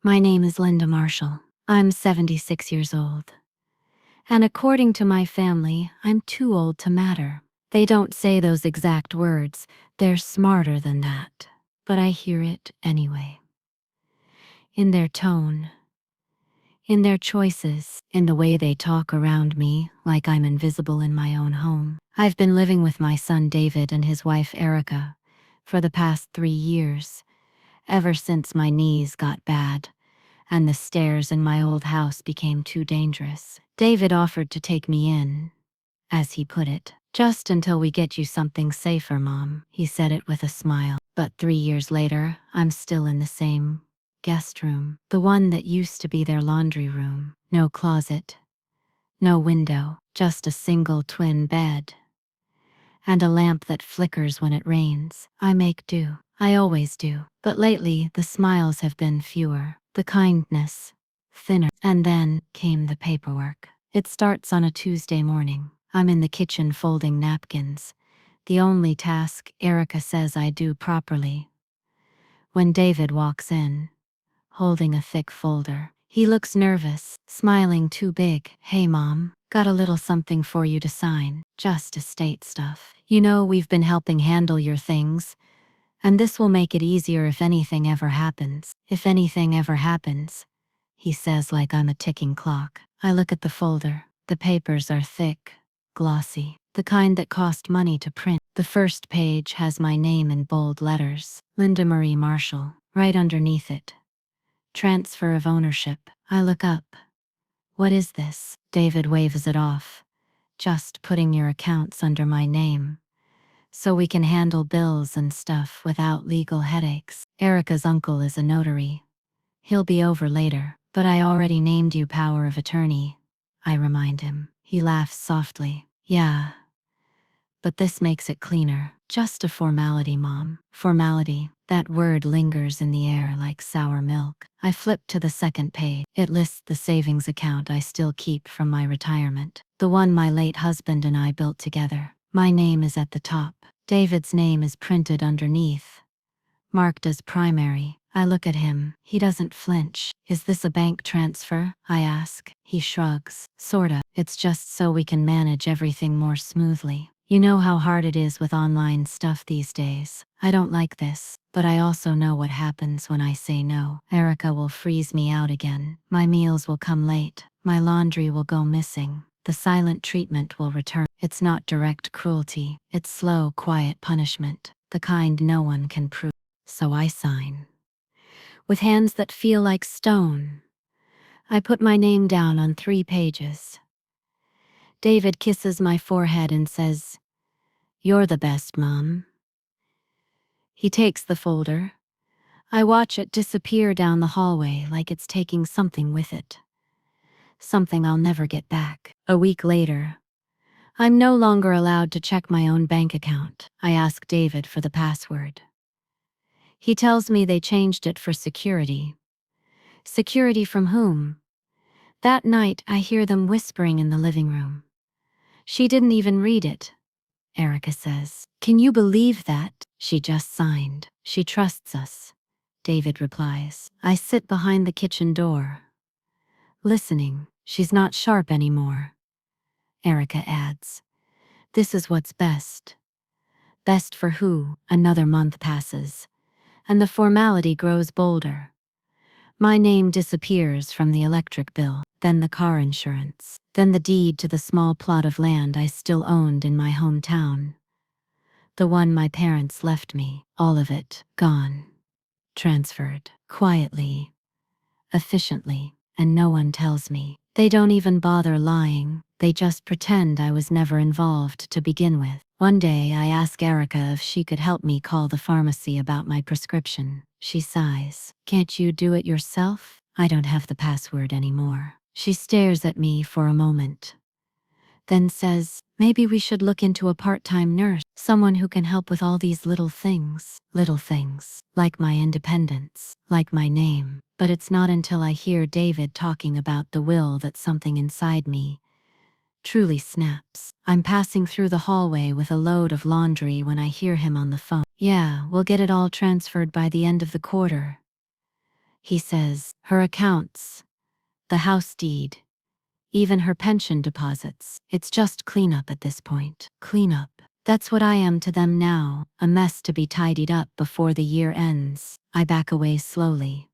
My name is Linda Marshall. I'm 76 years old. And according to my family, I'm too old to matter. They don't say those exact words. They're smarter than that. But I hear it anyway. In their tone, in their choices, in the way they talk around me like I'm invisible in my own home. I've been living with my son David and his wife Erica for the past 3 years, ever since my knees got bad and the stairs in my old house became too dangerous. David offered to take me in, as he put it. Just until we get you something safer, Mom. He said it with a smile. But 3 years later, I'm still in the same guest room. The one that used to be their laundry room. No closet, no window, just a single twin bed. And a lamp that flickers when it rains. I make do. I always do. But lately, the smiles have been fewer. The kindness, thinner. And then came the paperwork. It starts on a Tuesday morning. I'm in the kitchen folding napkins. The only task Erica says I do properly. When David walks in, holding a thick folder. He looks nervous, smiling too big. Hey Mom, got a little something for you to sign. Just estate stuff. You know we've been helping handle your things, and this will make it easier if anything ever happens. If anything ever happens, he says like I'm a ticking clock. I look at the folder. The papers are thick, glossy, the kind that cost money to print. The first page has my name in bold letters, Linda Marie Marshall, right underneath it. Transfer of ownership. I look up. What is this? David waves it off. Just putting your accounts under my name, so we can handle bills and stuff without legal headaches. Erica's uncle is a notary. He'll be over later, but I already named you power of attorney, I remind him. He laughs softly. Yeah, but this makes it cleaner. Just a formality, Mom. Formality. That word lingers in the air like sour milk. I flip to the second page. It lists the savings account I still keep from my retirement. The one my late husband and I built together. My name is at the top. David's name is printed underneath, marked as primary. I look at him. He doesn't flinch. Is this a bank transfer? I ask. He shrugs. Sorta. It's just so we can manage everything more smoothly. You know how hard it is with online stuff these days. I don't like this, but I also know what happens when I say no. Erica will freeze me out again. My meals will come late. My laundry will go missing. The silent treatment will return. It's not direct cruelty. It's slow, quiet punishment. The kind no one can prove. So I sign. With hands that feel like stone, I put my name down on 3 pages. David kisses my forehead and says, "You're the best, Mom." He takes the folder. I watch it disappear down the hallway like it's taking something with it. Something I'll never get back. A week later, I'm no longer allowed to check my own bank account. I ask David for the password. He tells me they changed it for security. Security from whom? That night, I hear them whispering in the living room. She didn't even read it, Erica says. Can you believe that? She just signed. She trusts us, David replies. I sit behind the kitchen door, listening. She's not sharp anymore, Erica adds. This is what's best. Best for who? Another month passes, and the formality grows bolder. My name disappears from the electric bill, then the car insurance, then the deed to the small plot of land I still owned in my hometown. The one my parents left me, all of it, gone. Transferred, quietly, efficiently, and no one tells me. They don't even bother lying, they just pretend I was never involved to begin with. One day I ask Erica if she could help me call the pharmacy about my prescription. She sighs. Can't you do it yourself? I don't have the password anymore. She stares at me for a moment, then says, maybe we should look into a part-time nurse, someone who can help with all these little things, like my independence, like my name. But it's not until I hear David talking about the will that something inside me truly snaps. I'm passing through the hallway with a load of laundry when I hear him on the phone. Yeah, we'll get it all transferred by the end of the quarter. He says, her accounts, the house deed, even her pension deposits. It's just cleanup at this point. Cleanup. That's what I am to them now, a mess to be tidied up before the year ends. I back away slowly,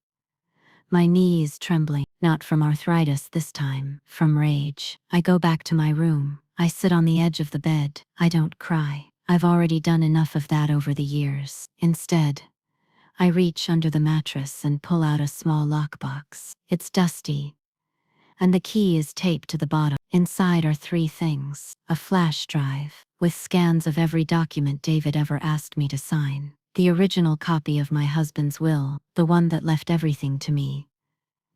my knees trembling, not from arthritis this time, from rage. I go back to my room. I sit on the edge of the bed. I don't cry. I've already done enough of that over the years. Instead, I reach under the mattress and pull out a small lockbox. It's dusty, and the key is taped to the bottom. Inside are three things: a flash drive with scans of every document David ever asked me to sign, the original copy of my husband's will, the one that left everything to me,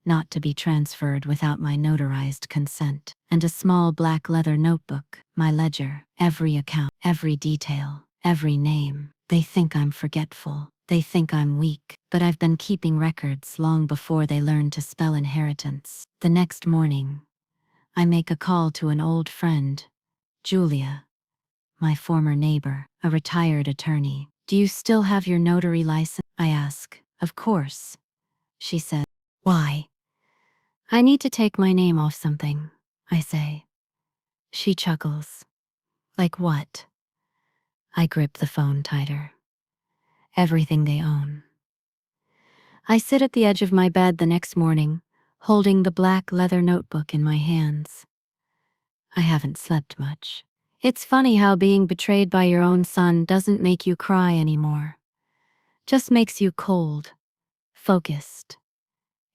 not to be transferred without my notarized consent, and a small black leather notebook, my ledger, every account, every detail, every name. They think I'm forgetful. They think I'm weak, but I've been keeping records long before they learned to spell inheritance. The next morning, I make a call to an old friend, Julia, my former neighbor, a retired attorney. Do you still have your notary license? I ask. Of course, she said. Why? I need to take my name off something, I say. She chuckles. Like what? I grip the phone tighter. Everything they own. I sit at the edge of my bed the next morning, holding the black leather notebook in my hands. I haven't slept much. It's funny how being betrayed by your own son doesn't make you cry anymore. Just makes you cold, focused.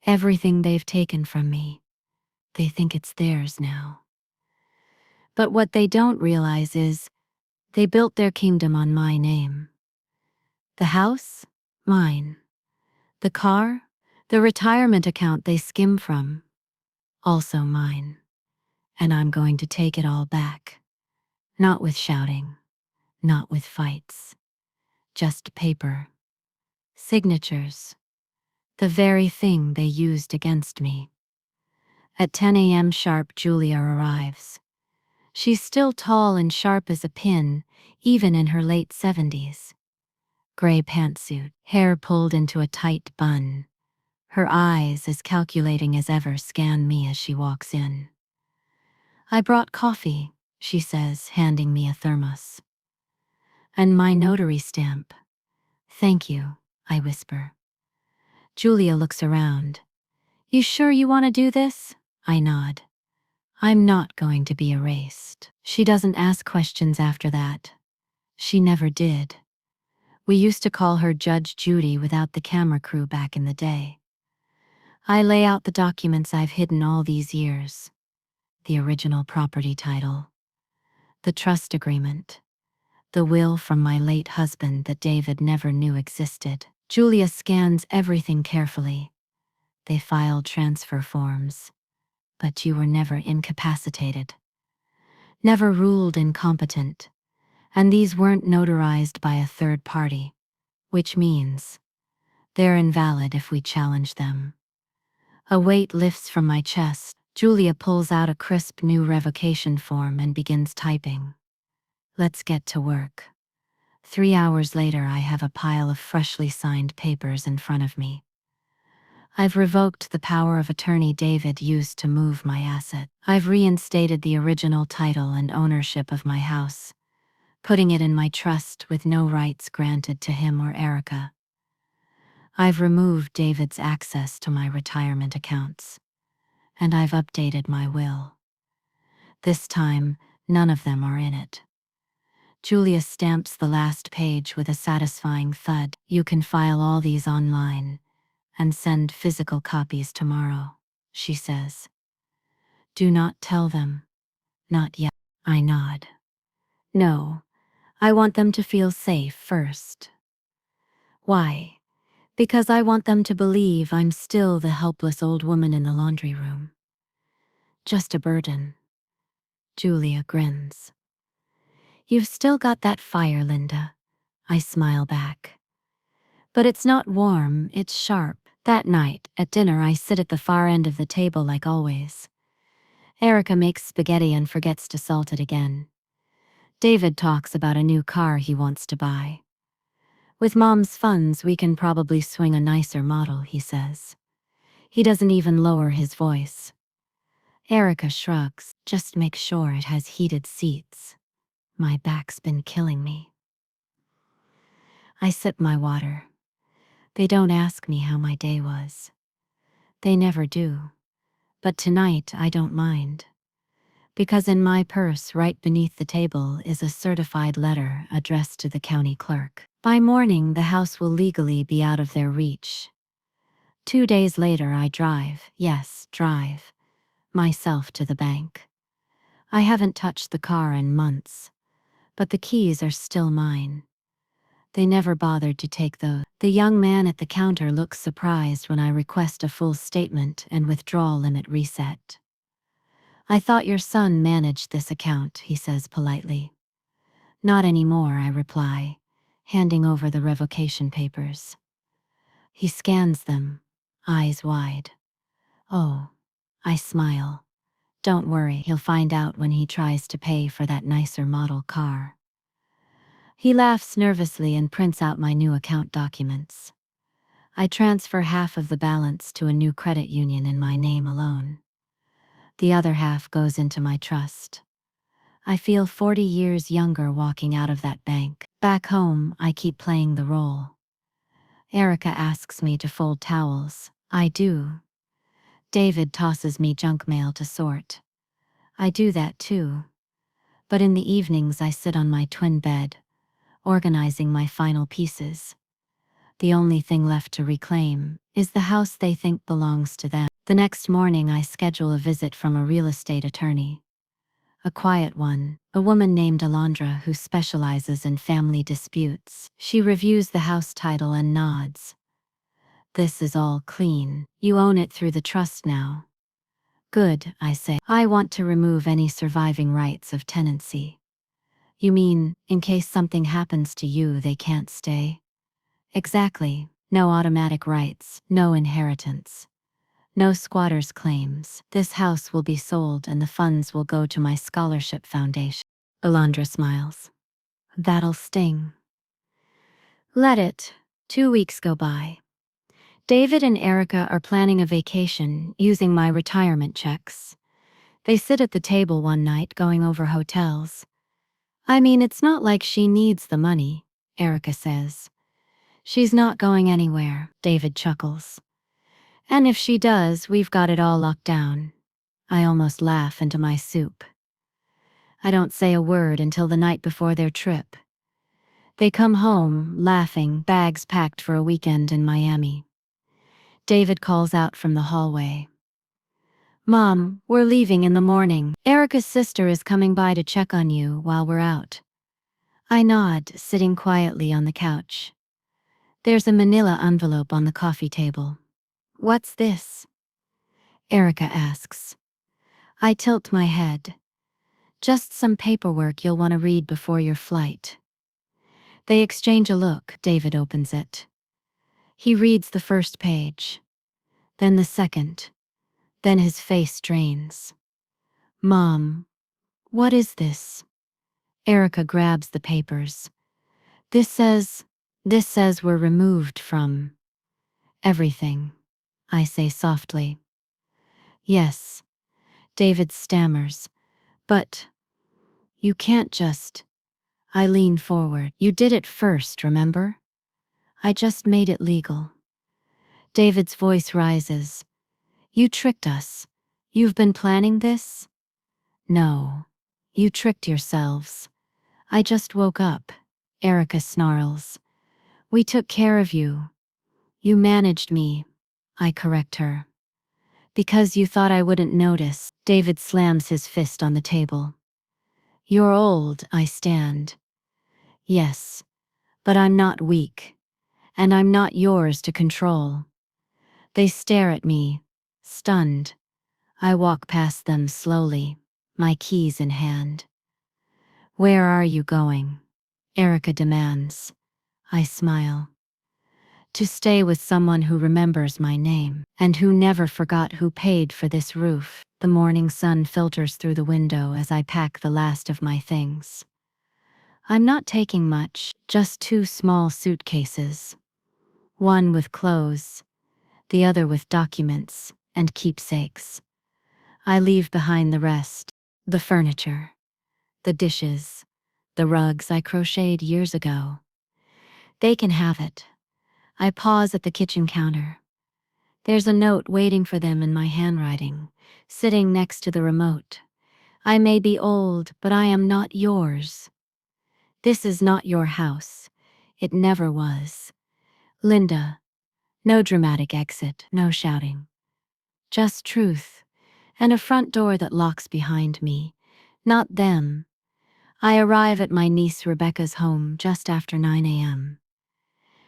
Everything they've taken from me, they think it's theirs now. But what they don't realize is, they built their kingdom on my name. The house? Mine. The car? The retirement account they skim from? Also mine. And I'm going to take it all back. Not with shouting. Not with fights. Just paper. Signatures. The very thing they used against me. At 10 a.m. sharp, Julia arrives. She's still tall and sharp as a pin, even in her late 70s. Gray pantsuit, hair pulled into a tight bun. Her eyes, as calculating as ever, scan me as she walks in. I brought coffee, she says, handing me a thermos. And my notary stamp. Thank you, I whisper. Julia looks around. You sure you want to do this? I nod. I'm not going to be erased. She doesn't ask questions after that. She never did. We used to call her Judge Judy without the camera crew back in the day. I lay out the documents I've hidden all these years. The original property title, the trust agreement, the will from my late husband that David never knew existed. Julia scans everything carefully. They filed transfer forms. But you were never incapacitated. Never ruled incompetent. And these weren't notarized by a third party. Which means they're invalid if we challenge them. A weight lifts from my chest. Julia pulls out a crisp new revocation form and begins typing. Let's get to work. 3 hours later, I have a pile of freshly signed papers in front of me. I've revoked the power of attorney David used to move my asset. I've reinstated the original title and ownership of my house, putting it in my trust with no rights granted to him or Erica. I've removed David's access to my retirement accounts, and I've updated my will. This time, none of them are in it. Julia stamps the last page with a satisfying thud. You can file all these online and send physical copies tomorrow, she says. Do not tell them. Not yet. I nod. No, I want them to feel safe first. Why? Because I want them to believe I'm still the helpless old woman in the laundry room. Just a burden. Julia grins. You've still got that fire, Linda. I smile back. But it's not warm, it's sharp. That night, at dinner, I sit at the far end of the table like always. Erica makes spaghetti and forgets to salt it again. David talks about a new car he wants to buy. With Mom's funds, we can probably swing a nicer model, he says. He doesn't even lower his voice. Erica shrugs. Just make sure it has heated seats. My back's been killing me. I sip my water. They don't ask me how my day was. They never do. But tonight I don't mind. Because in my purse right beneath the table is a certified letter addressed to the county clerk. By morning, the house will legally be out of their reach. 2 days later, I drive, yes, drive, myself to the bank. I haven't touched the car in months, but the keys are still mine. They never bothered to take those. The young man at the counter looks surprised when I request a full statement and withdrawal limit reset. I thought your son managed this account, he says politely. Not anymore, I reply, handing over the revocation papers. He scans them, eyes wide. Oh, I smile. Don't worry, he'll find out when he tries to pay for that nicer model car. He laughs nervously and prints out my new account documents. I transfer half of the balance to a new credit union in my name alone. The other half goes into my trust. I feel 40 years younger walking out of that bank. Back home, I keep playing the role. Erica asks me to fold towels. I do. David tosses me junk mail to sort. I do that too. But in the evenings I sit on my twin bed, organizing my final pieces. The only thing left to reclaim is the house they think belongs to them. The next morning I schedule a visit from a real estate attorney. A quiet one, a woman named Alondra who specializes in family disputes. She reviews the house title and nods. This is all clean. You own it through the trust now. Good, I say. I want to remove any surviving rights of tenancy. You mean, in case something happens to you, they can't stay? Exactly. No automatic rights, no inheritance. No squatters' claims. This house will be sold and the funds will go to my scholarship foundation. Alondra smiles. That'll sting. Let it. 2 weeks go by. David and Erica are planning a vacation using my retirement checks. They sit at the table one night going over hotels. I mean, it's not like she needs the money, Erica says. She's not going anywhere, David chuckles. And if she does, we've got it all locked down. I almost laugh into my soup. I don't say a word until the night before their trip. They come home, laughing, bags packed for a weekend in Miami. David calls out from the hallway. Mom, we're leaving in the morning. Erica's sister is coming by to check on you while we're out. I nod, sitting quietly on the couch. There's a manila envelope on the coffee table. What's this? Erica asks. I tilt my head. Just some paperwork you'll want to read before your flight. They exchange a look. David opens it. He reads the first page, then the second, then his face drains. Mom, what is this? Erica grabs the papers. This says we're removed from everything, I say softly. Yes, David stammers. But you can't just. I lean forward. You did it first, remember? I just made it legal. David's voice rises. You tricked us. You've been planning this? No. You tricked yourselves. I just woke up. Erica snarls. We took care of you. You managed me. I correct her. Because you thought I wouldn't notice. David slams his fist on the table. You're old, I stand. Yes, but I'm not weak. And I'm not yours to control. They stare at me, stunned. I walk past them slowly, my keys in hand. Where are you going? Erica demands. I smile. To stay with someone who remembers my name, and who never forgot who paid for this roof. The morning sun filters through the window as I pack the last of my things. I'm not taking much, just 2 small suitcases. One with clothes, the other with documents and keepsakes. I leave behind the rest: the furniture, the dishes, the rugs I crocheted years ago. They can have it. I pause at the kitchen counter. There's a note waiting for them in my handwriting, sitting next to the remote. I may be old, but I am not yours. This is not your house. It never was. Linda. No dramatic exit, no shouting. Just truth. And a front door that locks behind me. Not them. I arrive at my niece Rebecca's home just after 9 a.m.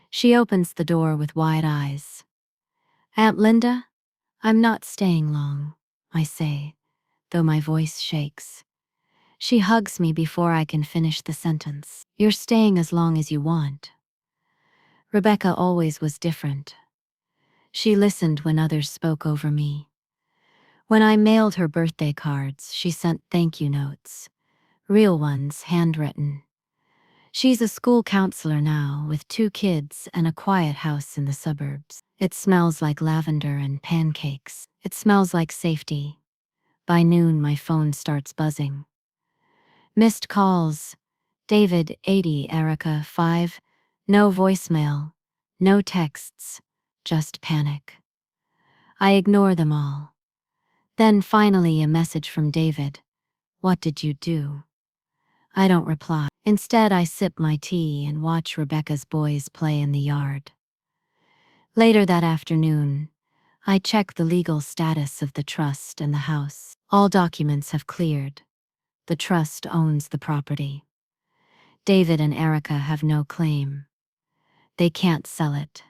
She opens the door with wide eyes. "Aunt Linda, I'm not staying long," I say, though my voice shakes. She hugs me before I can finish the sentence. "You're staying as long as you want." Rebecca always was different. She listened when others spoke over me. When I mailed her birthday cards, she sent thank you notes. Real ones, handwritten. She's a school counselor now, with 2 kids and a quiet house in the suburbs. It smells like lavender and pancakes. It smells like safety. By noon, my phone starts buzzing. Missed calls. David, 80, Erica, 5. No voicemail. No texts. Just panic. I ignore them all. Then finally a message from David. "What did you do?" I don't reply. Instead, I sip my tea and watch Rebecca's boys play in the yard. Later that afternoon, I check the legal status of the trust and the house. All documents have cleared. The trust owns the property. David and Erica have no claim. They can't sell it.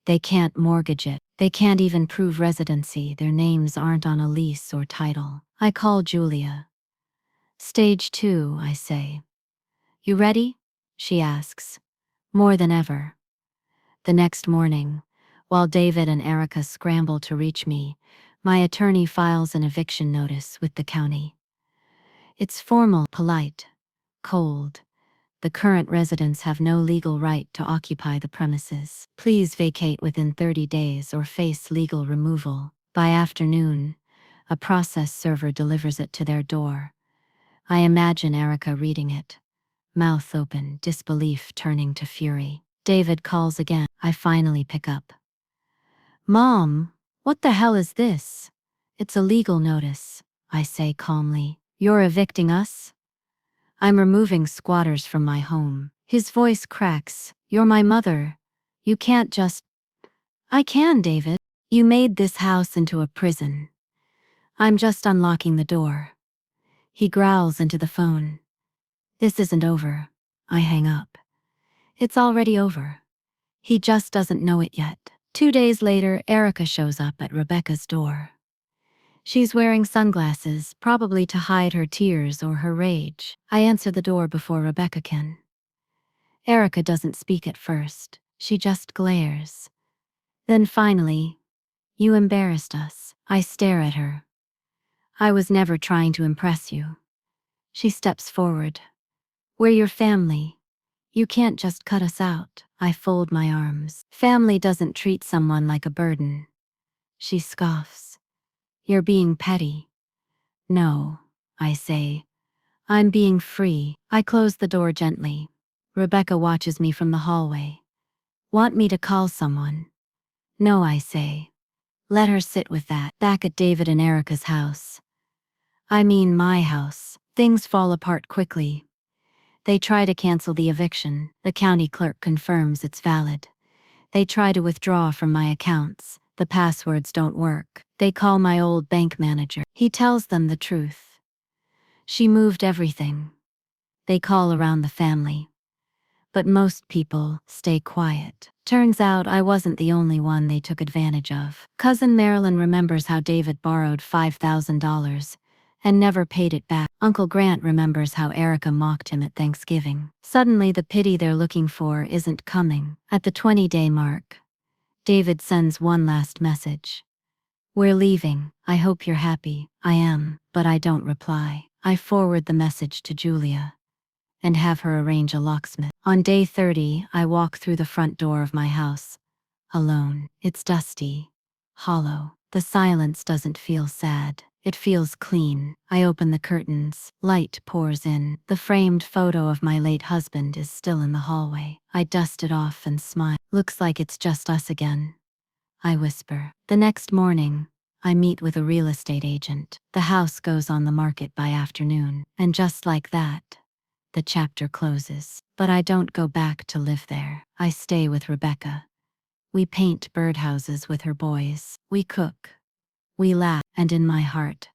They can't mortgage it. They can't even prove residency. Their names aren't on a lease or title. I call Julia. "Stage 2, I say. "You ready?" she asks. More than ever. The next morning, while David and Erica scramble to reach me, my attorney files an eviction notice with the county. It's formal, polite, cold. The current residents have no legal right to occupy the premises. Please vacate within 30 days or face legal removal. By afternoon, a process server delivers it to their door. I imagine Erica reading it, mouth open, disbelief turning to fury. David calls again. I finally pick up. "Mom, what the hell is this?" "It's a legal notice," I say calmly. "You're evicting us?" "I'm removing squatters from my home." His voice cracks. "You're my mother. You can't just—" "I can, David. You made this house into a prison. I'm just unlocking the door." He growls into the phone. "This isn't over." I hang up. It's already over. He just doesn't know it yet. 2 days later, Erica shows up at Rebecca's door. She's wearing sunglasses, probably to hide her tears or her rage. I answer the door before Rebecca can. Erica doesn't speak at first. She just glares. Then finally, "You embarrassed us." I stare at her. "I was never trying to impress you." She steps forward. "We're your family. You can't just cut us out." I fold my arms. "Family doesn't treat someone like a burden." She scoffs. "You're being petty." "No," I say. "I'm being free." I close the door gently. Rebecca watches me from the hallway. "Want me to call someone?" "No," I say. "Let her sit with that." Back at David and Erica's house. I mean my house. Things fall apart quickly. They try to cancel the eviction. The county clerk confirms it's valid. They try to withdraw from my accounts. The passwords don't work. They call my old bank manager. He tells them the truth. She moved everything. They call around the family. But most people stay quiet. Turns out I wasn't the only one they took advantage of. Cousin Marilyn remembers how David borrowed $5,000 and never paid it back. Uncle Grant remembers how Erica mocked him at Thanksgiving. Suddenly the pity they're looking for isn't coming. At the 20-day mark, David sends one last message. "We're leaving. I hope you're happy." I am, but I don't reply. I forward the message to Julia and have her arrange a locksmith. On day 30, I walk through the front door of my house, alone. It's dusty. hollow. The silence doesn't feel sad. It feels clean. I open the curtains. Light pours in. The framed photo of my late husband is still in the hallway. I dust it off and smile. Looks like it's just us again, I whisper. The next morning, I meet with a real estate agent. The house goes on the market by afternoon, and just like that, the chapter closes. But I don't go back to live there. I stay with Rebecca. We paint birdhouses with her boys. We cook. We laugh, and in my heart,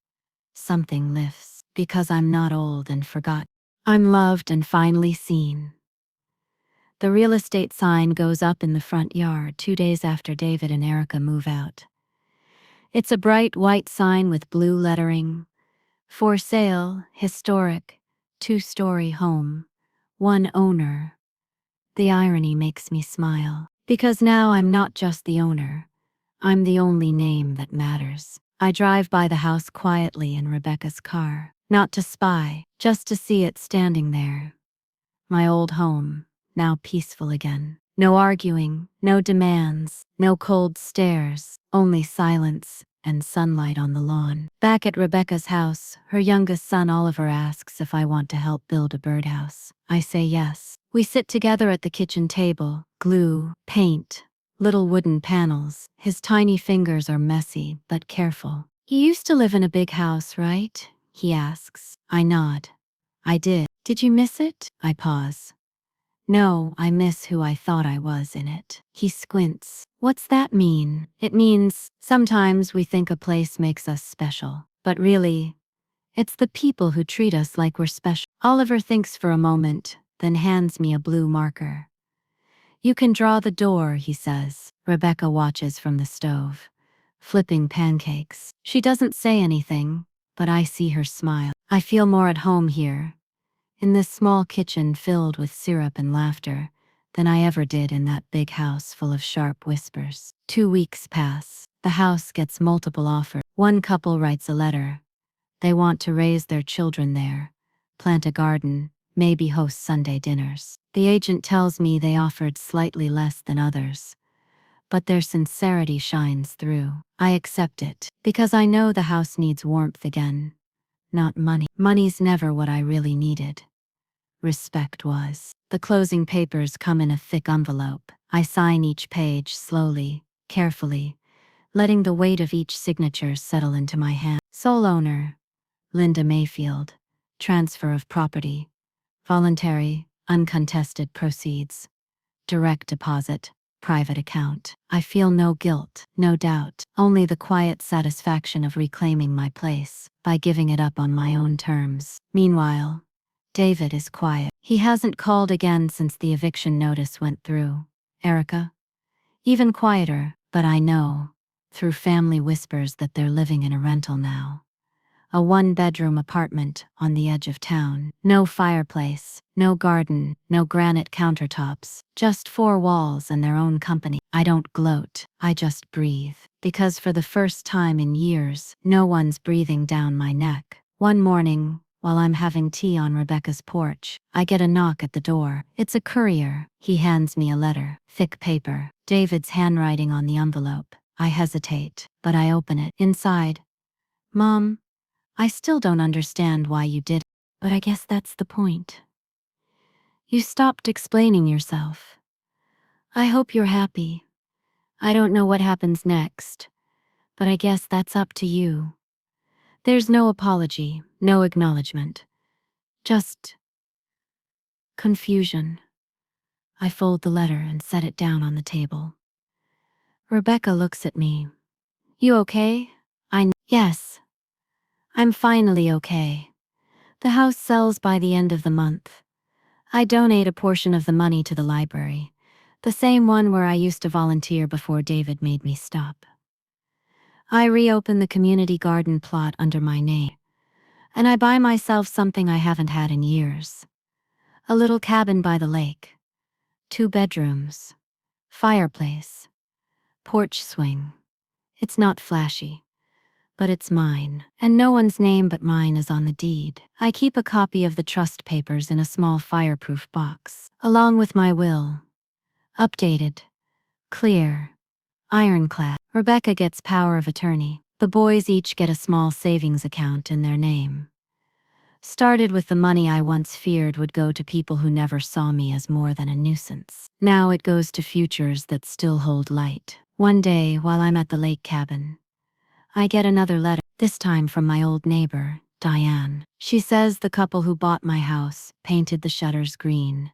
something lifts, because I'm not old and forgotten. I'm loved and finally seen. The real estate sign goes up in the front yard 2 days after David and Erica move out. It's a bright white sign with blue lettering. For sale, historic, 2-story home, one owner. The irony makes me smile, because now I'm not just the owner. I'm the only name that matters. I drive by the house quietly in Rebecca's car, not to spy, just to see it standing there. My old home, now peaceful again. No arguing, no demands, no cold stares, only silence and sunlight on the lawn. Back at Rebecca's house, her youngest son Oliver asks if I want to help build a birdhouse. I say yes. We sit together at the kitchen table, glue, paint, little wooden panels. His tiny fingers are messy but careful. You used to live in a big house, right? He asks. I nod. I did. Did you miss it? I pause. No, I miss who I thought I was in it. He squints. What's that mean? It means sometimes we think a place makes us special, but really, it's the people who treat us like we're special. Oliver thinks for a moment, then hands me a blue marker. You can draw the door, he says. Rebecca watches from the stove, flipping pancakes. She doesn't say anything, but I see her smile. I feel more at home here, in this small kitchen filled with syrup and laughter, than I ever did in that big house full of sharp whispers. 2 weeks pass. The house gets multiple offers. One couple writes a letter. They want to raise their children there, plant a garden, maybe host Sunday dinners. The agent tells me they offered slightly less than others, but their sincerity shines through. I accept it, because I know the house needs warmth again, not money. Money's never what I really needed. Respect was. The closing papers come in a thick envelope. I sign each page slowly, carefully, letting the weight of each signature settle into my hand. Sole owner, Linda Mayfield. Transfer of property. Voluntary, uncontested proceeds. Direct deposit. Private account. I feel no guilt, no doubt, only the quiet satisfaction of reclaiming my place by giving it up on my own terms. Meanwhile, David is quiet. He hasn't called again since the eviction notice went through. Erica? Even quieter, but I know, through family whispers, that they're living in a rental now. A 1-bedroom apartment on the edge of town. No fireplace, no garden, no granite countertops, just 4 walls and their own company. I don't gloat, I just breathe, because for the first time in years, no one's breathing down my neck. One morning, while I'm having tea on Rebecca's porch, I get a knock at the door. It's a courier. He hands me a letter. Thick paper. David's handwriting on the envelope. I hesitate, but I open it. Inside, Mom, I still don't understand why you did it, but I guess that's the point. You stopped explaining yourself. I hope you're happy. I don't know what happens next, but I guess that's up to you. There's no apology, no acknowledgement. Just confusion. I fold the letter and set it down on the table. Rebecca looks at me. You okay? Yes. I'm finally okay. The house sells by the end of the month. I donate a portion of the money to the library, the same one where I used to volunteer before David made me stop. I reopen the community garden plot under my name, and I buy myself something I haven't had in years. A little cabin by the lake. 2 bedrooms. Fireplace. Porch swing. It's not flashy, but it's mine, and no one's name but mine is on the deed. I keep a copy of the trust papers in a small fireproof box, along with my will. Updated. Clear. Ironclad. Rebecca gets power of attorney. The boys each get a small savings account in their name. Started with the money I once feared would go to people who never saw me as more than a nuisance. Now it goes to futures that still hold light. One day, while I'm at the lake cabin, I get another letter, this time from my old neighbor, Diane. She says the couple who bought my house painted the shutters green,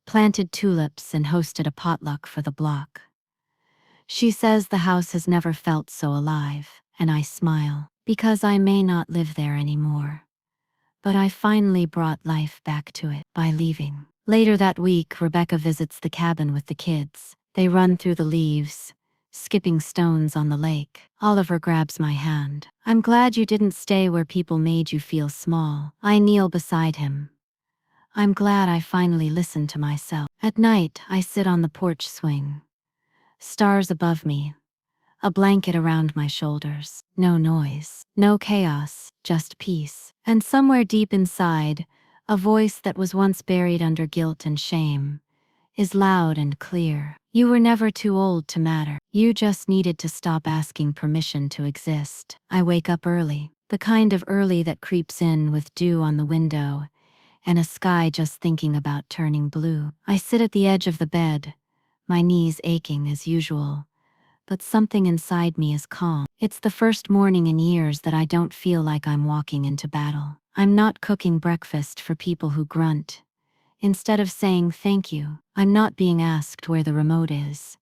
planted tulips, and hosted a potluck for the block. She says the house has never felt so alive, and I smile, because I may not live there anymore. But I finally brought life back to it by leaving. Later that week, Rebecca visits the cabin with the kids. They run through the leaves, skipping stones on the lake. Oliver grabs my hand. I'm glad you didn't stay where people made you feel small. I kneel beside him. I'm glad I finally listened to myself. At night, I sit on the porch swing. Stars above me, a blanket around my shoulders. No noise, no chaos, just peace. And somewhere deep inside, a voice that was once buried under guilt and shame is loud and clear. You were never too old to matter. You just needed to stop asking permission to exist. I wake up early, the kind of early that creeps in with dew on the window and a sky just thinking about turning blue. I sit at the edge of the bed, my knees aching as usual, but something inside me is calm. It's the first morning in years that I don't feel like I'm walking into battle. I'm not cooking breakfast for people who grunt. Instead of saying thank you, I'm not being asked where the remote is,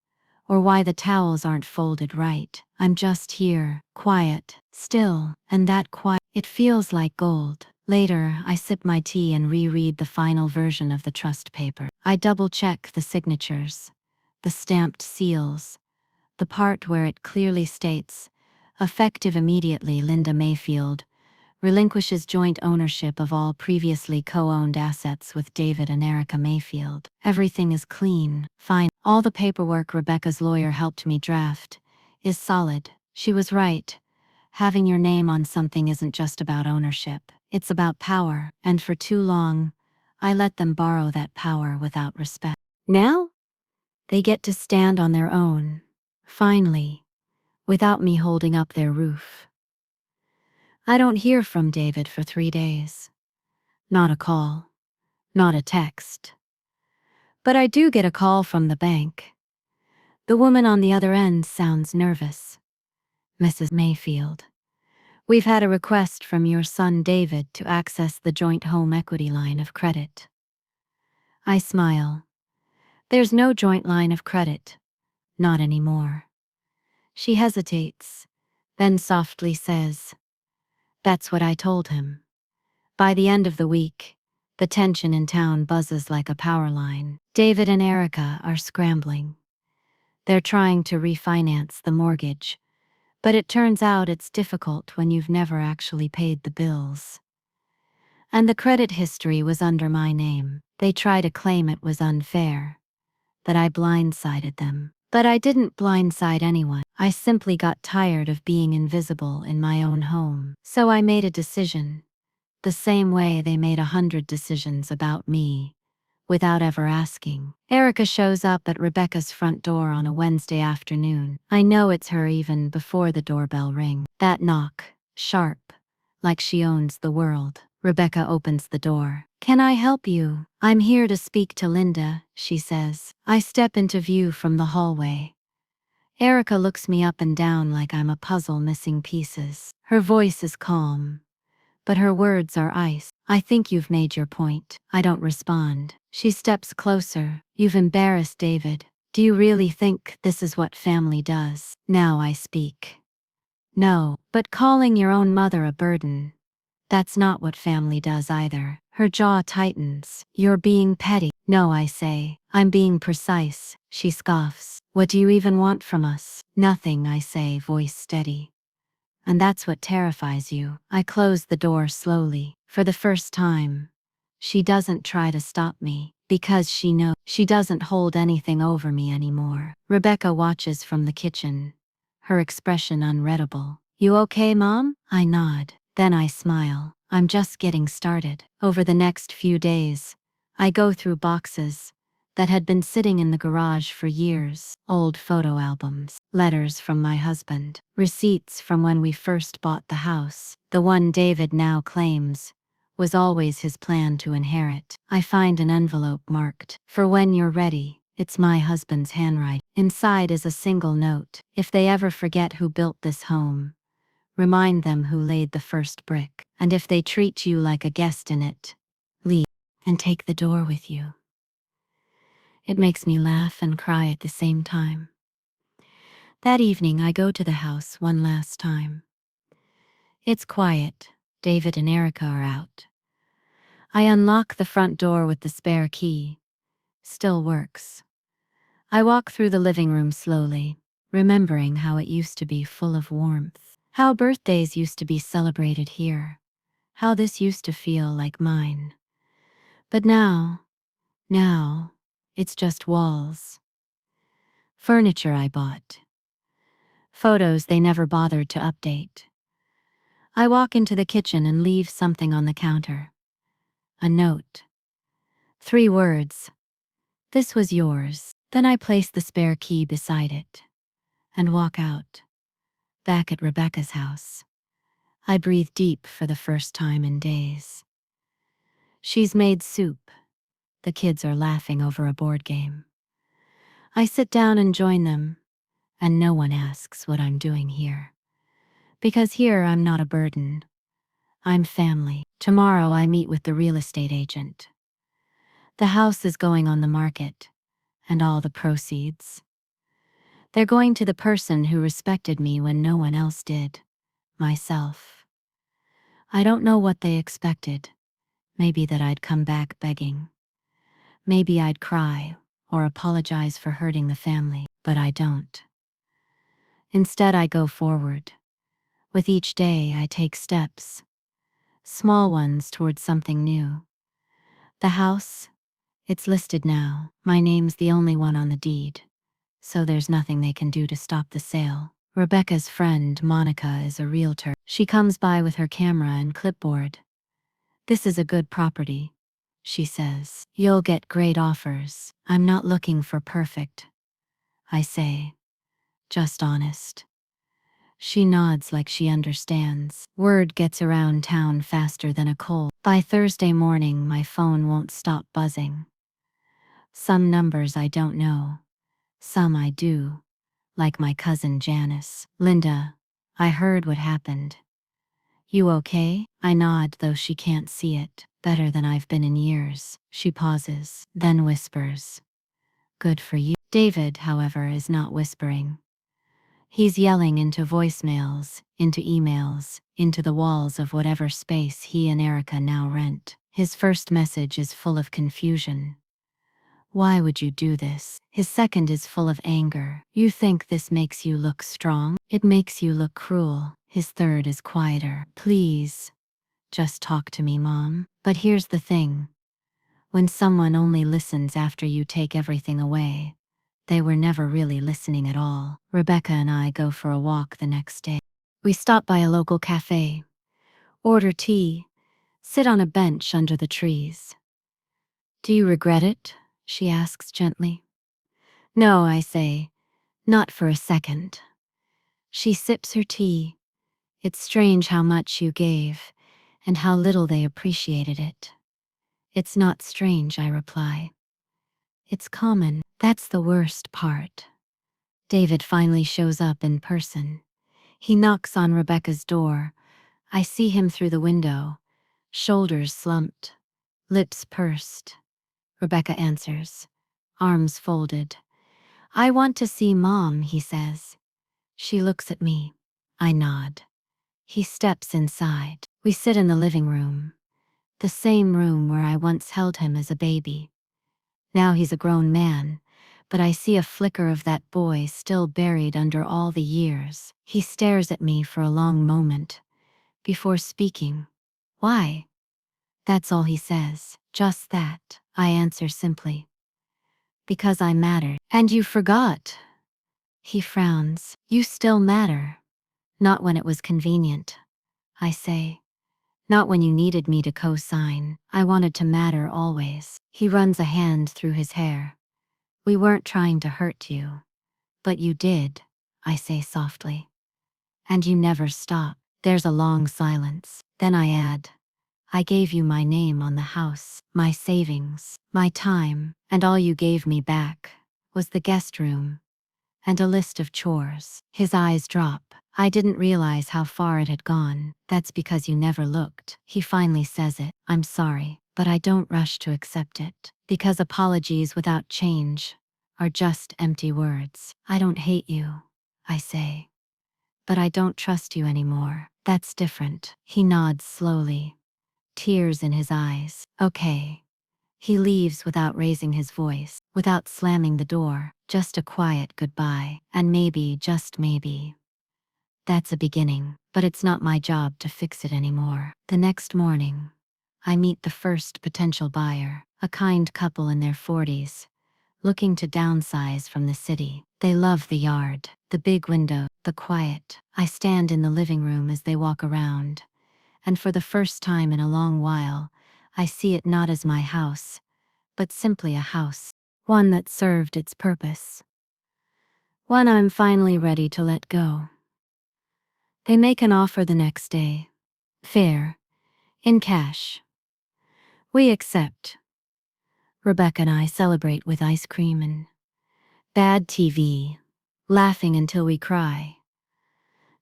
or why the towels aren't folded right. I'm just here, quiet, still, and that quiet, it feels like gold. Later, I sip my tea and reread the final version of the trust paper. I double-check the signatures, the stamped seals, the part where it clearly states, effective immediately, Linda Mayfield relinquishes joint ownership of all previously co-owned assets with David and Erica Mayfield. Everything is clean, fine. All the paperwork Rebecca's lawyer helped me draft is solid. She was right. Having your name on something isn't just about ownership. It's about power, and for too long, I let them borrow that power without respect. Now, they get to stand on their own, finally, without me holding up their roof. I don't hear from David for 3 days. Not a call, not a text. But I do get a call from the bank. The woman on the other end sounds nervous. Mrs. Mayfield, we've had a request from your son David to access the joint home equity line of credit. I smile. There's no joint line of credit. Not anymore. She hesitates, then softly says, "That's what I told him." By the end of the week, the tension in town buzzes like a power line. David and Erica are scrambling. They're trying to refinance the mortgage, but it turns out it's difficult when you've never actually paid the bills. And the credit history was under my name. They try to claim it was unfair, that I blindsided them. But I didn't blindside anyone. I simply got tired of being invisible in my own home. So I made a decision, the same way they made 100 decisions about me, without ever asking. Erica shows up at Rebecca's front door on a Wednesday afternoon. I know it's her even before the doorbell rings. That knock, sharp, like she owns the world. Rebecca opens the door. "Can I help you?" "I'm here to speak to Linda," she says. I step into view from the hallway. Erica looks me up and down like I'm a puzzle missing pieces. Her voice is calm, but her words are ice. "I think you've made your point." I don't respond. She steps closer. "You've embarrassed David. Do you really think this is what family does?" Now I speak. "No, but calling your own mother a burden, that's not what family does either." Her jaw tightens. "You're being petty." "No," I say. "I'm being precise." She scoffs. "What do you even want from us?" "Nothing," I say, voice steady. "And that's what terrifies you." I close the door slowly. For the first time, she doesn't try to stop me, because she knows she doesn't hold anything over me anymore. Rebecca watches from the kitchen, her expression unreadable. "You okay, Mom?" I nod. Then I smile. I'm just getting started. Over the next few days, I go through boxes that had been sitting in the garage for years, old photo albums, letters from my husband, receipts from when we first bought the house. The one David now claims was always his plan to inherit. I find an envelope marked, "For when you're ready." It's my husband's handwriting. Inside is a single note. "If they ever forget who built this home, remind them who laid the first brick. And if they treat you like a guest in it, leave and take the door with you." It makes me laugh and cry at the same time. That evening I go to the house one last time. It's quiet. David and Erica are out. I unlock the front door with the spare key. Still works. I walk through the living room slowly, remembering how it used to be full of warmth. How birthdays used to be celebrated here. How this used to feel like mine. But now, it's just walls. Furniture I bought. Photos they never bothered to update. I walk into the kitchen and leave something on the counter. A note. 3 words. "This was yours." Then I place the spare key beside it and walk out. Back at Rebecca's house. I breathe deep for the first time in days. She's made soup. The kids are laughing over a board game. I sit down and join them, and no one asks what I'm doing here. Because here I'm not a burden. I'm family. Tomorrow I meet with the real estate agent. The house is going on the market, and all the proceeds. They're going to the person who respected me when no one else did. Myself. I don't know what they expected. Maybe that I'd come back begging. Maybe I'd cry or apologize for hurting the family, but I don't. Instead, I go forward. With each day, I take steps. Small ones towards something new. The house, it's listed now. My name's the only one on the deed. So there's nothing they can do to stop the sale. Rebecca's friend, Monica, is a realtor. She comes by with her camera and clipboard. "This is a good property," she says. "You'll get great offers." I'm not looking for perfect, I say. Just honest. She nods like she understands. Word gets around town faster than a cold. By Thursday morning, my phone won't stop buzzing. Some numbers I don't know. Some I do. Like my cousin Janice. "Linda, I heard what happened. You okay?" I nod, though she can't see it. "Better than I've been in years." She pauses, then whispers, "Good for you." David, however, is not whispering. He's yelling into voicemails, into emails, into the walls of whatever space he and Erica now rent. His first message is full of confusion. "Why would you do this?" His second is full of anger. "You think this makes you look strong? It makes you look cruel." His third is quieter. "Please, just talk to me, Mom." But here's the thing. When someone only listens after you take everything away, they were never really listening at all. Rebecca and I go for a walk the next day. We stop by a local cafe, order tea, sit on a bench under the trees. "Do you regret it?" she asks gently. "No," I say, "not for a second." She sips her tea. "It's strange how much you gave, and how little they appreciated it." "It's not strange," I reply. "It's common." That's the worst part. David finally shows up in person. He knocks on Rebecca's door. I see him through the window, shoulders slumped, lips pursed. Rebecca answers, arms folded. "I want to see Mom," he says. She looks at me. I nod. He steps inside. We sit in the living room, the same room where I once held him as a baby. Now he's a grown man, but I see a flicker of that boy still buried under all the years. He stares at me for a long moment before speaking. "Why?" That's all he says. Just that. I answer simply. "Because I mattered." "And you forgot." He frowns. "You still matter." "Not when it was convenient," I say. "Not when you needed me to co-sign. I wanted to matter always." He runs a hand through his hair. "We weren't trying to hurt you. But you did." I say softly. And you never stop. There's a long silence. Then I add, I gave you my name on the house, my savings, my time, and all you gave me back was the guest room and a list of chores. His eyes drop. I didn't realize how far it had gone. That's because you never looked. He finally says it. I'm sorry, but I don't rush to accept it. Because apologies without change are just empty words. I don't hate you, I say. But I don't trust you anymore. That's different. He nods slowly, tears in his eyes. Okay. He leaves without raising his voice, without slamming the door, just a quiet goodbye. And maybe, just maybe, that's a beginning. But it's not my job to fix it anymore. The next morning, I meet the first potential buyer, a kind couple in their 40s, looking to downsize from the city. They love the yard, the big window, the quiet. I stand in the living room as they walk around, and for the first time in a long while, I see it not as my house, but simply a house. One that served its purpose. One I'm finally ready to let go. They make an offer the next day. Fair. In cash. We accept. Rebecca and I celebrate with ice cream and bad TV, laughing until we cry.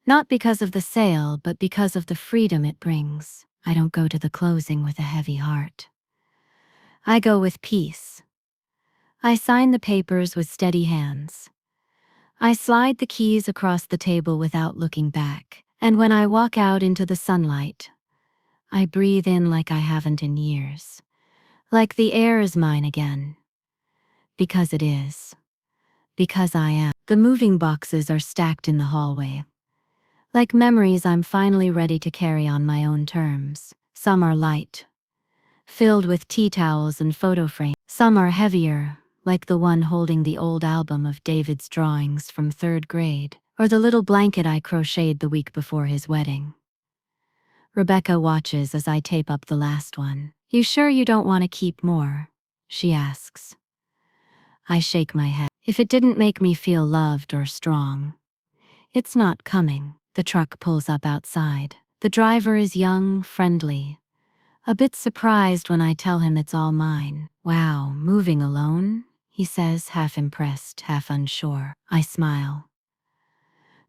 Not because of the sale, but because of the freedom it brings. I don't go to the closing with a heavy heart. I go with peace. I sign the papers with steady hands. I slide the keys across the table without looking back, and when I walk out into the sunlight, I breathe in like I haven't in years. Like the air is mine again. Because it is. Because I am. The moving boxes are stacked in the hallway. Like memories I'm finally ready to carry on my own terms. Some are light, filled with tea towels and photo frames. Some are heavier, like the one holding the old album of David's drawings from 3rd grade, or the little blanket I crocheted the week before his wedding. Rebecca watches as I tape up the last one. You sure you don't want to keep more? She asks. I shake my head. If it didn't make me feel loved or strong, it's not coming. The truck pulls up outside. The driver is young, friendly. A bit surprised when I tell him it's all mine. Wow, moving alone? He says, half impressed, half unsure. I smile.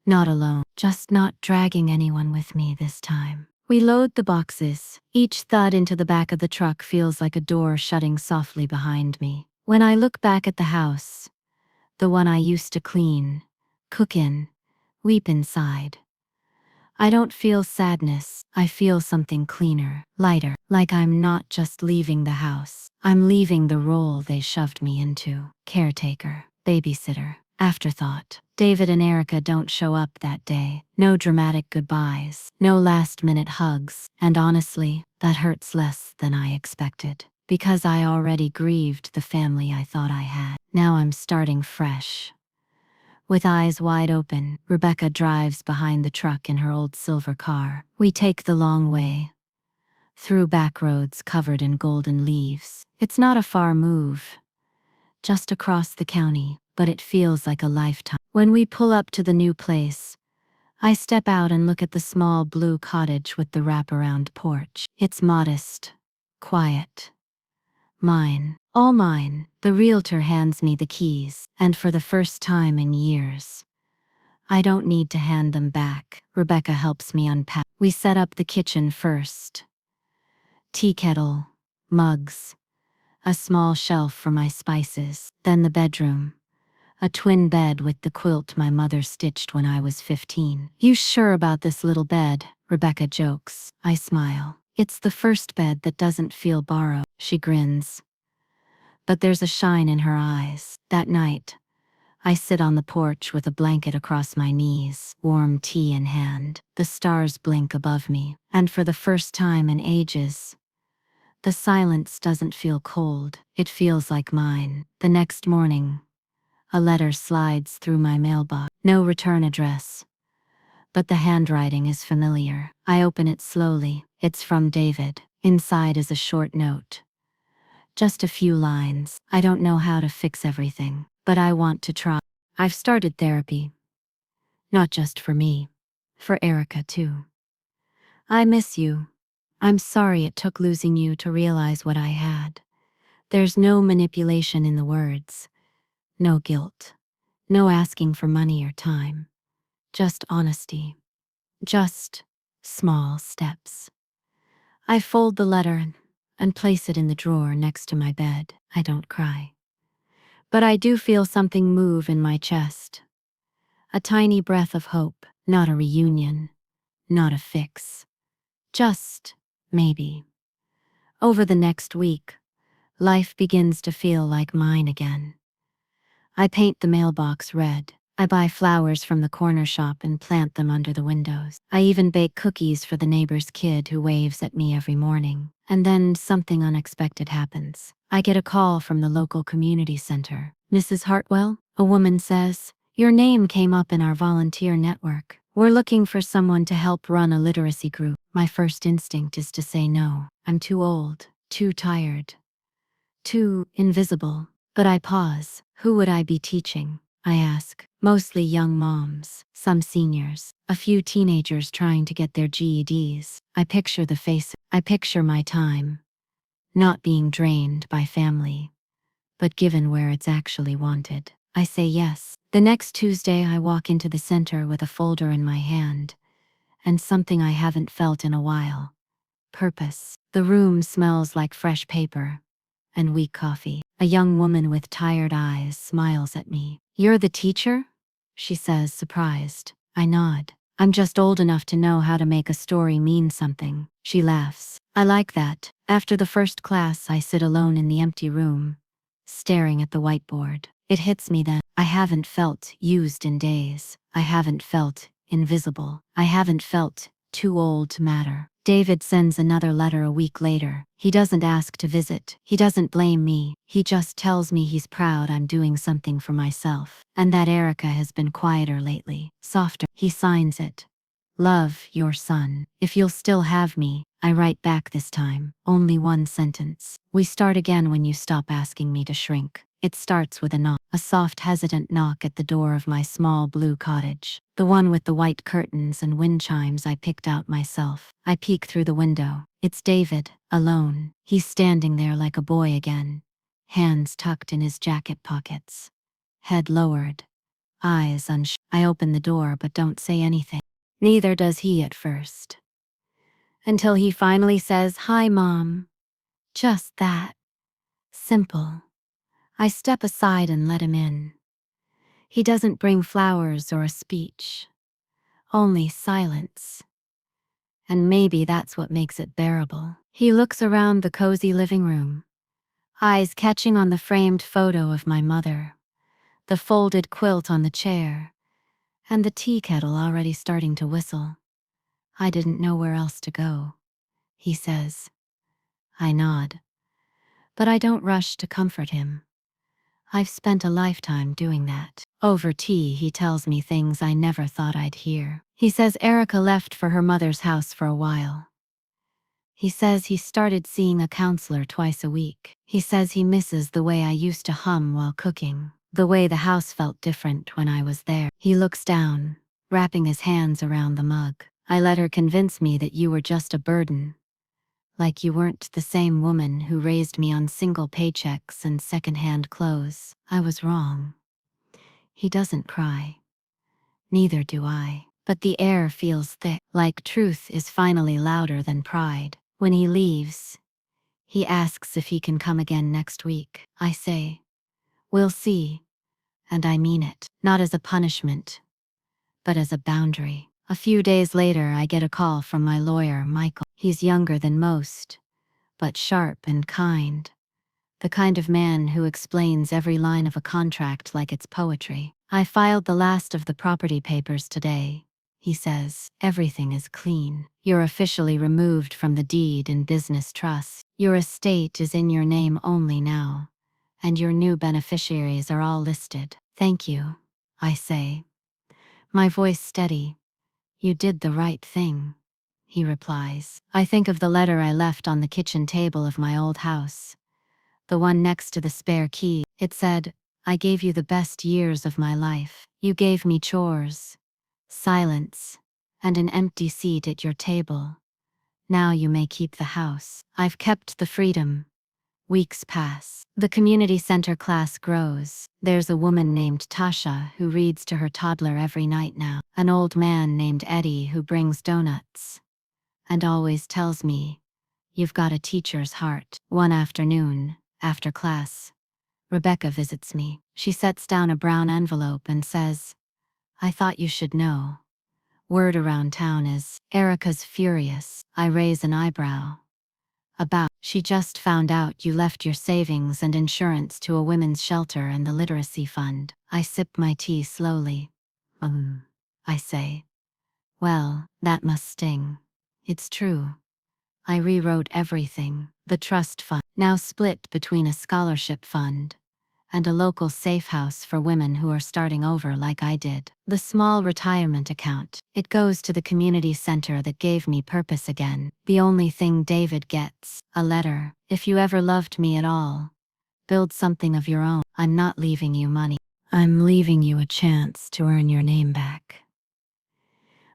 Not alone, just not dragging anyone with me this time. We load the boxes. Each thud into the back of the truck feels like a door shutting softly behind me. When I look back at the house, the one I used to clean, cook in, weep inside, I don't feel sadness. I feel something cleaner, lighter, like I'm not just leaving the house. I'm leaving the role they shoved me into. Caretaker, babysitter, afterthought. David and Erica don't show up that day. No dramatic goodbyes, no last-minute hugs, and honestly, that hurts less than I expected. Because I already grieved the family I thought I had. Now I'm starting fresh. With eyes wide open, Rebecca drives behind the truck in her old silver car. We take the long way, through back roads covered in golden leaves. It's not a far move, just across the county, but it feels like a lifetime. When we pull up to the new place, I step out and look at the small blue cottage with the wraparound porch. It's modest, quiet. Mine, all mine. The realtor hands me the keys, and for the first time in years, I don't need to hand them back. Rebecca helps me unpack. We set up the kitchen first. Tea kettle, mugs, a small shelf for my spices. Then the bedroom, a twin bed with the quilt my mother stitched when I was 15. You sure about this little bed? Rebecca jokes. I smile. It's the first bed that doesn't feel borrowed. She grins. But there's a shine in her eyes. That night, I sit on the porch with a blanket across my knees, warm tea in hand. The stars blink above me, and for the first time in ages, the silence doesn't feel cold. It feels like mine. The next morning, a letter slides through my mailbox. No return address, but the handwriting is familiar. I open it slowly. It's from David. Inside is a short note. Just a few lines. I don't know how to fix everything, but I want to try. I've started therapy. Not just for me. For Erica, too. I miss you. I'm sorry it took losing you to realize what I had. There's no manipulation in the words. No guilt. No asking for money or time. Just honesty. Just small steps. I fold the letter and place it in the drawer next to my bed. I don't cry. But I do feel something move in my chest. A tiny breath of hope, not a reunion, not a fix. Just maybe. Over the next week, life begins to feel like mine again. I paint the mailbox red. I buy flowers from the corner shop and plant them under the windows. I even bake cookies for the neighbor's kid who waves at me every morning. And then something unexpected happens. I get a call from the local community center. Mrs. Hartwell, a woman says, your name came up in our volunteer network. We're looking for someone to help run a literacy group. My first instinct is to say no. I'm too old, too tired, too invisible. But I pause. Who would I be teaching? I ask. Mostly young moms, some seniors, a few teenagers trying to get their GEDs. I picture the face. I picture my time. Not being drained by family, but given where it's actually wanted. I say yes. The next Tuesday I walk into the center with a folder in my hand, and something I haven't felt in a while. Purpose. The room smells like fresh paper and weak coffee. A young woman with tired eyes smiles at me. You're the teacher? She says, surprised. I nod. I'm just old enough to know how to make a story mean something. She laughs. I like that. After the first class, I sit alone in the empty room, staring at the whiteboard. It hits me then. I haven't felt used in days. I haven't felt invisible. I haven't felt too old to matter. David sends another letter a week later. He doesn't ask to visit. He doesn't blame me. He just tells me he's proud I'm doing something for myself, and that Erica has been quieter lately, softer. He signs it. Love, your son. If you'll still have me. I write back this time. Only one sentence. We start again when you stop asking me to shrink. It starts with a knock, a soft, hesitant knock at the door of my small blue cottage. The one with the white curtains and wind chimes I picked out myself. I peek through the window. It's David, alone. He's standing there like a boy again, hands tucked in his jacket pockets, head lowered, eyes unshut. I open the door but don't say anything. Neither does he at first. Until he finally says, "Hi, Mom." Just that. Simple. I step aside and let him in. He doesn't bring flowers or a speech. Only silence. And maybe that's what makes it bearable. He looks around the cozy living room, eyes catching on the framed photo of my mother, the folded quilt on the chair, and the tea kettle already starting to whistle. I didn't know where else to go, he says. I nod. But I don't rush to comfort him. I've spent a lifetime doing that. Over tea, he tells me things I never thought I'd hear. He says Erica left for her mother's house for a while. He says he started seeing a counselor twice a week. He says he misses the way I used to hum while cooking, the way the house felt different when I was there. He looks down, wrapping his hands around the mug. I let her convince me that you were just a burden. Like you weren't the same woman who raised me on single paychecks and secondhand clothes. I was wrong. He doesn't cry. Neither do I. But the air feels thick, like truth is finally louder than pride. When he leaves, he asks if he can come again next week. I say, we'll see. And I mean it. Not as a punishment, but as a boundary. A few days later, I get a call from my lawyer, Michael. He's younger than most, but sharp and kind. The kind of man who explains every line of a contract like it's poetry. I filed the last of the property papers today, he says. Everything is clean. You're officially removed from the deed and business trust. Your estate is in your name only now, and your new beneficiaries are all listed. Thank you, I say, my voice steady. You did the right thing, he replies. I think of the letter I left on the kitchen table of my old house, the one next to the spare key. It said, I gave you the best years of my life. You gave me chores, Silence. And an empty seat at your table. Now you may keep the house. I've kept the freedom. Weeks pass. The community center class grows. There's a woman named Tasha who reads to her toddler every night now. An old man named Eddie who brings donuts. And always tells me, "You've got a teacher's heart." One afternoon, after class, Rebecca visits me. She sets down a brown envelope and says, "I thought you should know. Word around town is, Erica's furious." I raise an eyebrow. About, "She just found out you left your savings and insurance to a women's shelter and the literacy fund." I sip my tea slowly. I say. Well, that must sting. It's true. I rewrote everything. The trust fund, now split between a scholarship fund and a local safe house for women who are starting over like I did. The small retirement account, it goes to the community center that gave me purpose again. The only thing David gets, a letter. "If you ever loved me at all, build something of your own. I'm not leaving you money. I'm leaving you a chance to earn your name back."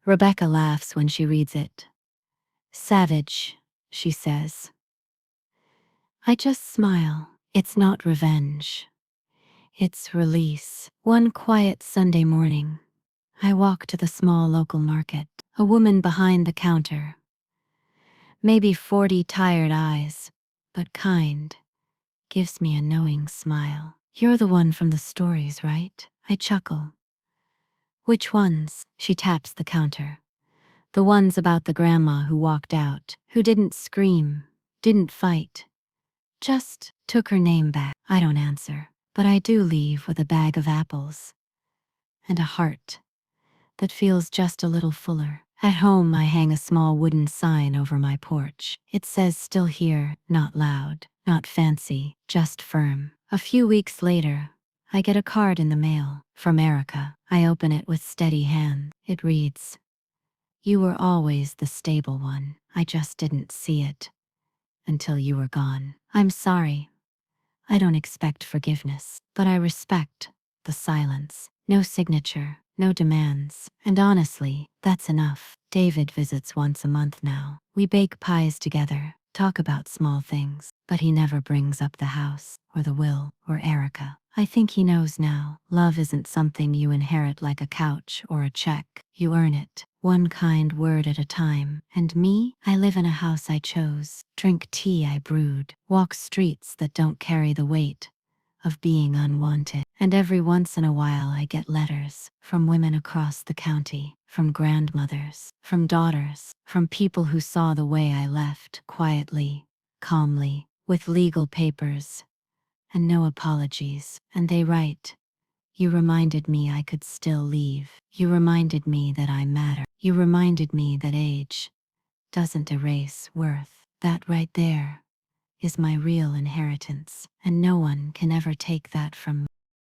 Rebecca laughs when she reads it. "Savage," she says. I just smile. It's not revenge. It's release. One quiet Sunday morning, I walk to the small local market. A woman behind the counter. Maybe 40 tired eyes, but kind. Gives me a knowing smile. "You're the one from the stories, right?" I chuckle. "Which ones?" She taps the counter. "The ones about the grandma who walked out, who didn't scream, didn't fight. Just took her name back." I don't answer, but I do leave with a bag of apples and a heart that feels just a little fuller. At home, I hang a small wooden sign over my porch. It says "Still here," not loud, not fancy, just firm. A few weeks later, I get a card in the mail from Erica. I open it with steady hand. It reads, "You were always the stable one. I just didn't see it until you were gone. I'm sorry. I don't expect forgiveness, but I respect the silence. No signature, no demands. And honestly, that's enough." David visits once a month now. We bake pies together, talk about small things, but he never brings up the house, or the will, or Erica. I think he knows now. Love isn't something you inherit like a couch or a check. You earn it, one kind word at a time. And me? I live in a house I chose, drink tea I brewed, walk streets that don't carry the weight of being unwanted. And every once in a while I get letters from women across the county, from grandmothers, from daughters, from people who saw the way I left, quietly, calmly, with legal papers, and no apologies. And they write, "You reminded me I could still leave. You reminded me that I matter. You reminded me that age doesn't erase worth." That right there is my real inheritance, and no one can ever take that from me.